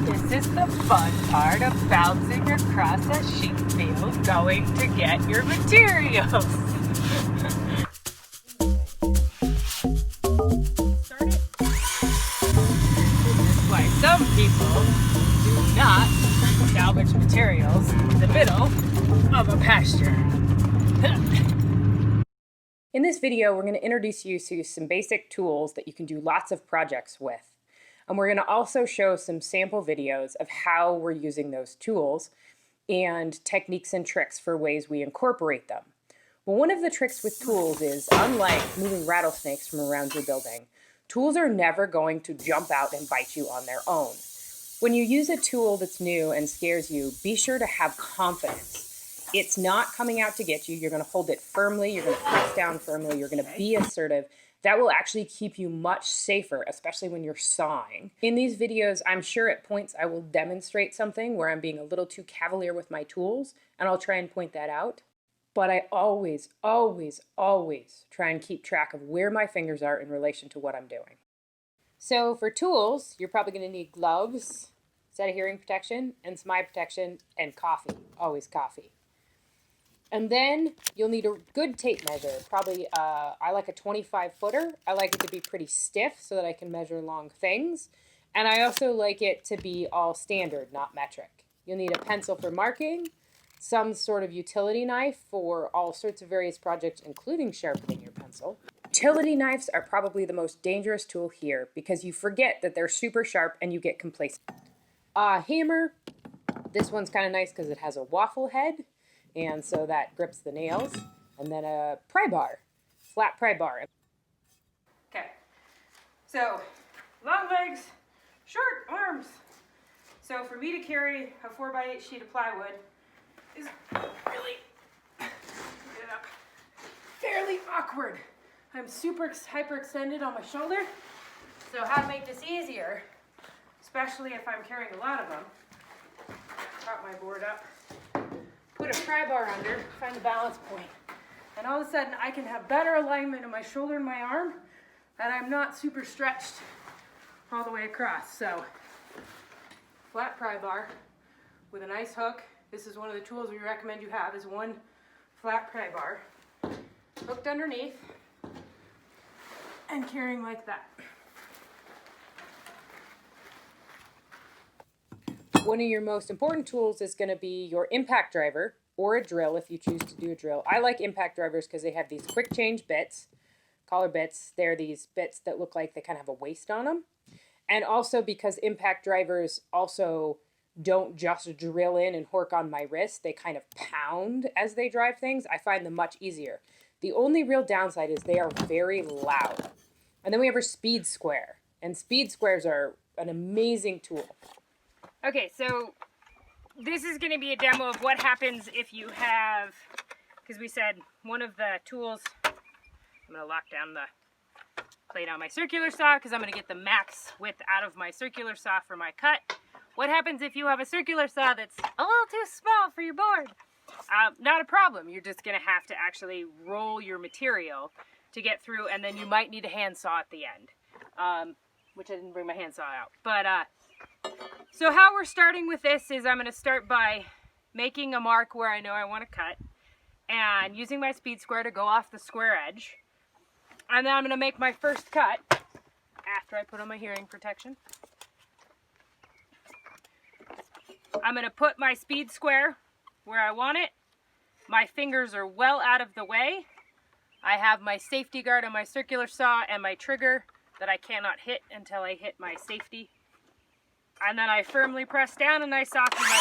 This is the fun part of bouncing across a sheep field going to get your materials. Start it. This is why some people do not salvage materials in the middle of a pasture. In this video, we're going to introduce you to some basic tools that you can do lots of projects with. And we're going to also show some sample videos of how we're using those tools and techniques and tricks for ways we incorporate them. Well, one of the tricks with tools is, unlike moving rattlesnakes from around your building, tools are never going to jump out and bite you on their own. When you use a tool that's new and scares you, be sure to have confidence. It's not coming out to get you. You're going to hold it firmly. You're going to press down firmly. You're going to be assertive. That will actually keep you much safer, especially when you're sawing. In these videos, I'm sure at points I will demonstrate something where I'm being a little too cavalier with my tools, and I'll try and point that out. But I always, always, always try and keep track of where my fingers are in relation to what I'm doing. So for tools, you're probably going to need gloves, set of hearing protection, and some eye protection, and coffee. Always coffee. And then you'll need a good tape measure. Probably, I like a 25-footer. I like it to be pretty stiff so that I can measure long things. And I also like it to be all standard, not metric. You'll need a pencil for marking, some sort of utility knife for all sorts of various projects, including sharpening your pencil. Utility knives are probably the most dangerous tool here because you forget that they're super sharp and you get complacent. Hammer. This one's kind of nice because it has a waffle head. And so that grips the nails. And then a pry bar, flat pry bar. Okay, so long legs, short arms. So for me to carry a 4x8 sheet of plywood is really, get it up, fairly awkward. I'm super hyperextended on my shoulder. So how to make this easier, especially if I'm carrying a lot of them, prop my board up. Put a pry bar under, find the balance point. And all of a sudden I can have better alignment in my shoulder and my arm, and I'm not super stretched all the way across. So, flat pry bar with a nice hook. This is one of the tools we recommend you have, is one flat pry bar, hooked underneath, and carrying like that. One of your most important tools is going to be your impact driver or a drill if you choose to do a drill. I like impact drivers because they have these quick change bits, collar bits. They're these bits that look like they kind of have a waist on them. And also because impact drivers also don't just drill in and hork on my wrist. They kind of pound as they drive things. I find them much easier. The only real downside is they are very loud. And then we have our speed square. And speed squares are an amazing tool. Okay, so this is going to be a demo of what happens if you have, because we said one of the tools, I'm going to lock down the plate on my circular saw because I'm going to get the max width out of my circular saw for my cut. What happens if you have a circular saw that's a little too small for your board? Not a problem. You're just going to have to actually roll your material to get through, and then you might need a handsaw at the end, which I didn't bring my handsaw out. But so how we're starting with this is I'm going to start by making a mark where I know I want to cut and using my speed square to go off the square edge. And then I'm going to make my first cut after I put on my hearing protection. I'm going to put my speed square where I want it. My fingers are well out of the way. I have my safety guard on my circular saw and my trigger that I cannot hit until I hit my safety. And then I firmly press down and I soften my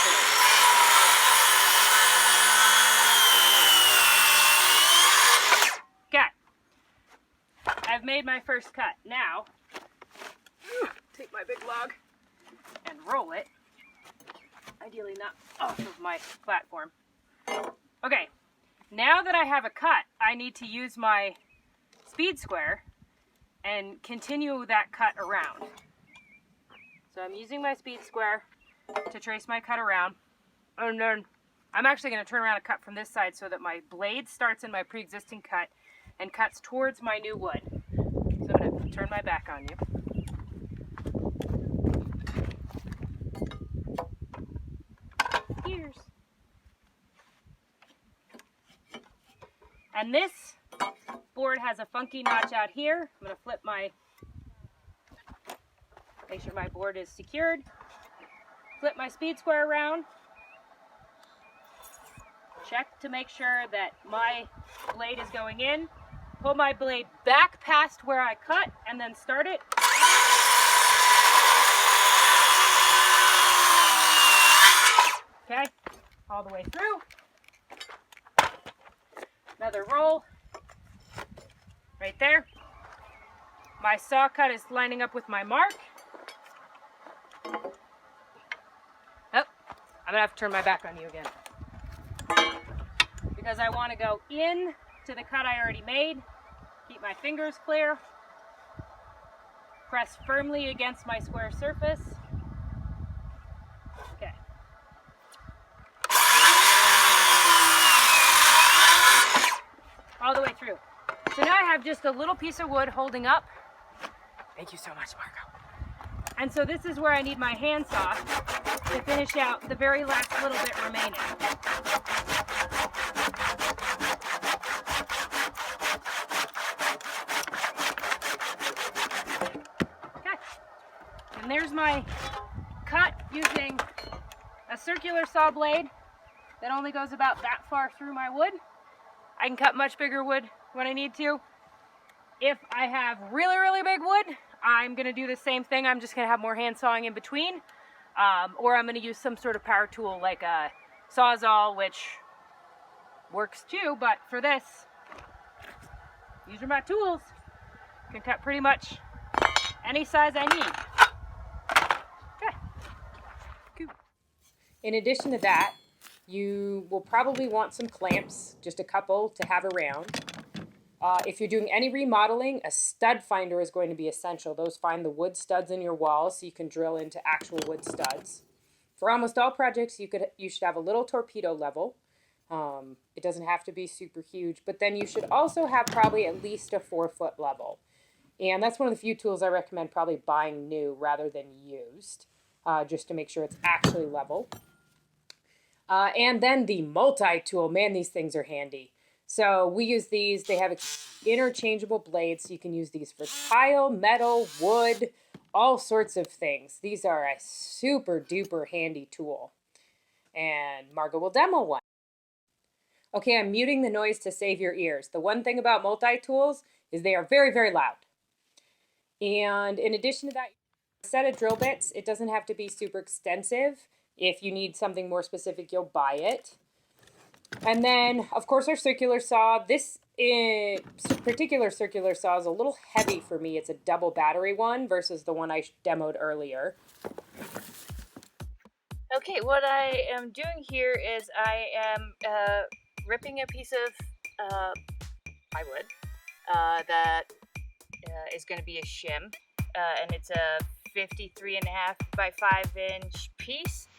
blade. Okay. I've made my first cut. Now, take my big log and roll it. Ideally not off of my platform. Okay. Now that I have a cut, I need to use my speed square and continue that cut around. So I'm using my speed square to trace my cut around. And then I'm actually going to turn around and cut from this side so that my blade starts in my pre-existing cut and cuts towards my new wood. So I'm going to turn my back on you. And this board has a funky notch out here. I'm going to flip make sure my board is secured. Flip my speed square around. Check to make sure that my blade is going in. Pull my blade back past where I cut and then start it. Okay, all the way through. Another roll right there. My saw cut is lining up with my mark. Oh, I'm gonna have to turn my back on you again. Because I want to go in to the cut I already made. Keep my fingers clear. Press firmly against my square surface. Okay. All the way through. So now I have just a little piece of wood holding up. Thank you so much, Marco. And so this is where I need my handsaw to finish out the very last little bit remaining. Okay. And there's my cut using a circular saw blade that only goes about that far through my wood. I can cut much bigger wood when I need to. If I have really, really big wood, I'm gonna do the same thing. I'm just gonna have more hand sawing in between. Or I'm gonna use some sort of power tool like a Sawzall, which works too, but for this, these are my tools. I can cut pretty much any size I need. Okay, cool. In addition to that, you will probably want some clamps, just a couple to have around. If you're doing any remodeling, a stud finder is going to be essential. Those find the wood studs in your walls so you can drill into actual wood studs. For almost all projects, you should have a little torpedo level. It doesn't have to be super huge, but then you should also have probably at least a 4-foot level. And that's one of the few tools I recommend probably buying new rather than used, just to make sure it's actually level. And then the multi-tool, man, these things are handy. So we use these. They have interchangeable blades, so you can use these for tile, metal, wood, all sorts of things. These are a super duper handy tool. And Margot will demo one. Okay, I'm muting the noise to save your ears. The one thing about multi-tools is they are very, very loud. And in addition to that, a set of drill bits, it doesn't have to be super extensive. If you need something more specific, you'll buy it. And then, of course, our circular saw. This particular circular saw is a little heavy for me. It's a double battery one versus the one I demoed earlier. Okay, what I am doing here is I am ripping a piece of plywood that is going to be a shim, and it's a 53.5 by 5 inch piece.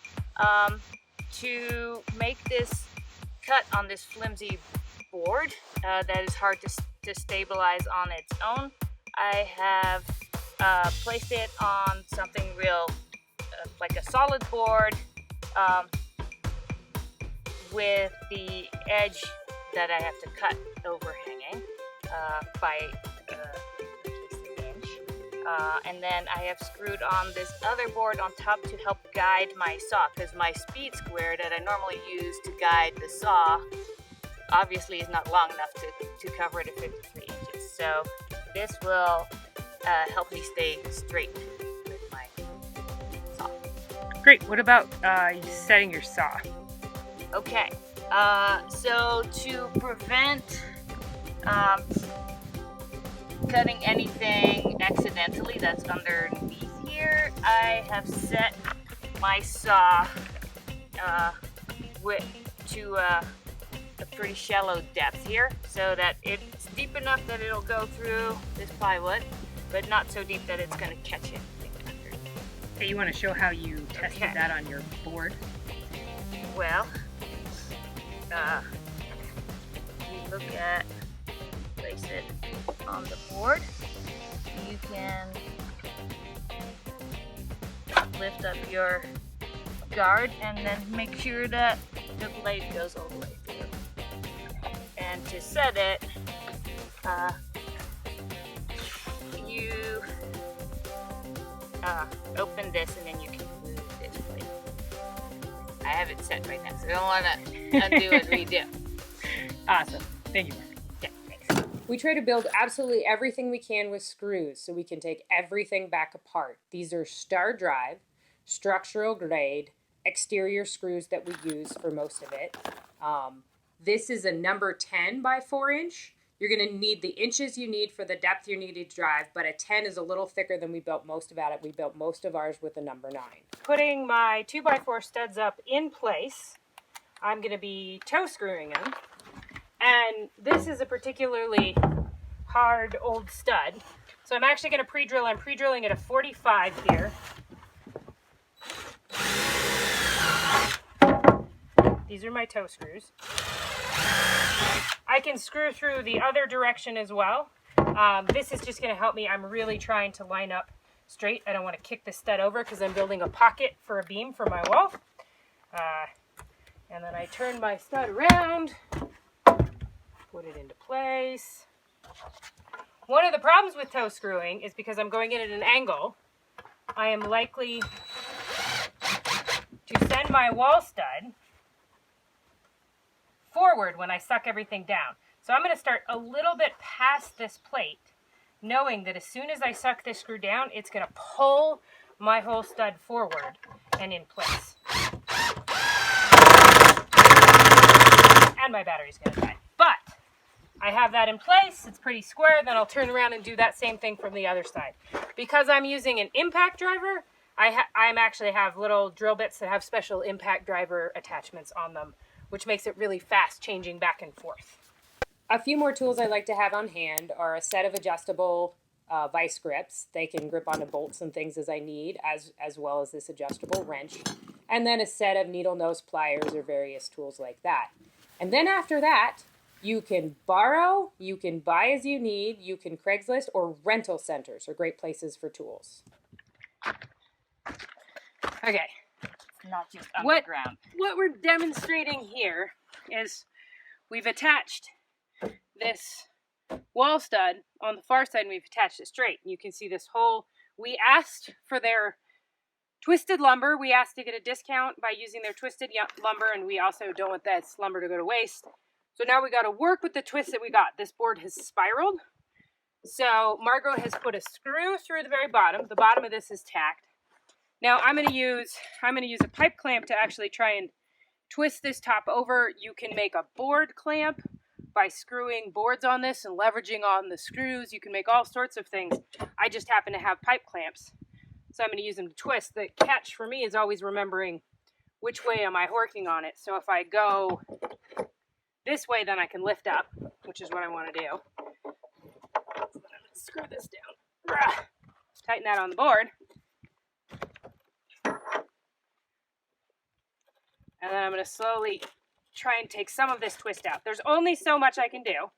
To make this cut on this flimsy board that is hard to stabilize on its own, I have placed it on something real like a solid board with the edge that I have to cut overhanging by an inch. And then I have screwed on this other board on top to help guide my saw, because my speed square that I normally use to guide the saw obviously is not long enough to cover it at 53 inches. So this will help me stay straight with my saw. Great. What about setting your saw? Okay. So to prevent cutting anything accidentally that's underneath here, I have set my saw to a pretty shallow depth here, so that it's deep enough that it'll go through this plywood, but not so deep that it's going to catch anything under. Okay, you want to show how you tested that on your board? Well, you look at, place it on the board. You can lift up your guard and then make sure that the blade goes all the way through. And to set it, you open this and then you can move this plate. I have it set right now, so I don't want to undo and redo. Awesome. Thank you. Yeah, thanks. We try to build absolutely everything we can with screws so we can take everything back apart. These are star drive, structural grade, exterior screws that we use for most of it. This is a number 10 by 4 inch. You're going to need the inches you need for the depth you need to drive, but a 10 is a little thicker than we built most of it. We built most of ours with a number 9. Putting my 2x4 studs up in place, I'm going to be toe screwing them. And this is a particularly hard old stud. So I'm actually going to pre-drill. I'm pre-drilling at a 45 here. These are my toe screws. I can screw through the other direction as well. This is just going to help me. I'm really trying to line up straight. I don't want to kick the stud over because I'm building a pocket for a beam for my wall. And then I turn my stud around, put it into place. One of the problems with toe screwing is because I'm going in at an angle, I am likely to send my wall stud forward when I suck everything down. So I'm going to start a little bit past this plate, knowing that as soon as I suck this screw down, it's going to pull my whole stud forward and in place. And my battery's going to die. But I have that in place. It's pretty square. Then I'll turn around and do that same thing from the other side. Because I'm using an impact driver, I actually have little drill bits that have special impact driver attachments on them, which makes it really fast changing back and forth. A few more tools I like to have on hand are a set of adjustable vice grips. They can grip onto bolts and things as I need, as well as this adjustable wrench. And then a set of needle nose pliers or various tools like that. And then after that, you can borrow, you can buy as you need, you can Craigslist, or rental centers are great places for tools. Okay. Not just underground. What we're demonstrating here is we've attached this wall stud on the far side and we've attached it straight. You can see this whole, we asked for their twisted lumber. We asked to get a discount by using their twisted lumber, and we also don't want that lumber to go to waste. So now we got to work with the twist that we got. This board has spiraled. So Margot has put a screw through the very bottom. The bottom of this is tacked. Now I'm going to use a pipe clamp to actually try and twist this top over. You can make a board clamp by screwing boards on this and leveraging on the screws. You can make all sorts of things. I just happen to have pipe clamps, so I'm going to use them to twist. The catch for me is always remembering which way am I working on it. So if I go this way, then I can lift up, which is what I want to do. Screw this down. Tighten that on the board. And then I'm going to slowly try and take some of this twist out. There's only so much I can do.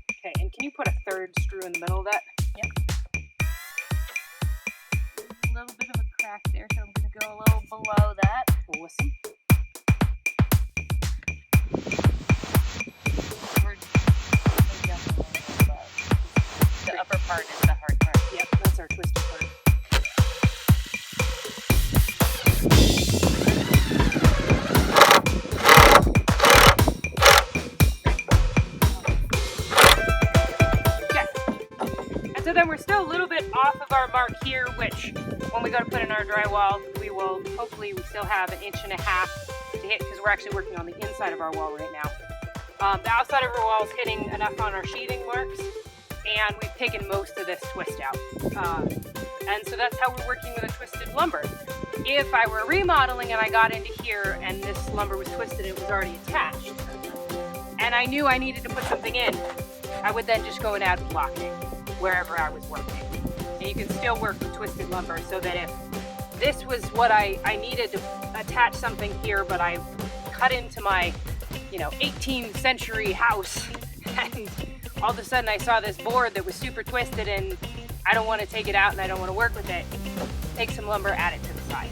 Okay, and can you put a third screw in the middle of that? Yep. A little bit of a crack there, so I'm going to go a little below that. Awesome. The upper part is the hard part. Yep, that's our twisted part. Okay. And so then we're still a little bit off of our mark here, which when we go to put in our drywall, we will hopefully we still have 1.5 inches to hit because we're actually working on the inside of our wall right now. The outside of our wall is hitting enough on our sheathing marks, and we've taken most of this twist out. And so that's how we're working with a twisted lumber. If I were remodeling and I got into here and this lumber was twisted, it was already attached, and I knew I needed to put something in, I would then just go and add blocking wherever I was working. And you can still work with twisted lumber so that if this was what I needed to attach something here, but I cut into my 18th century house and all of a sudden I saw this board that was super twisted and I don't want to take it out and I don't want to work with it, take some lumber, add it to the side.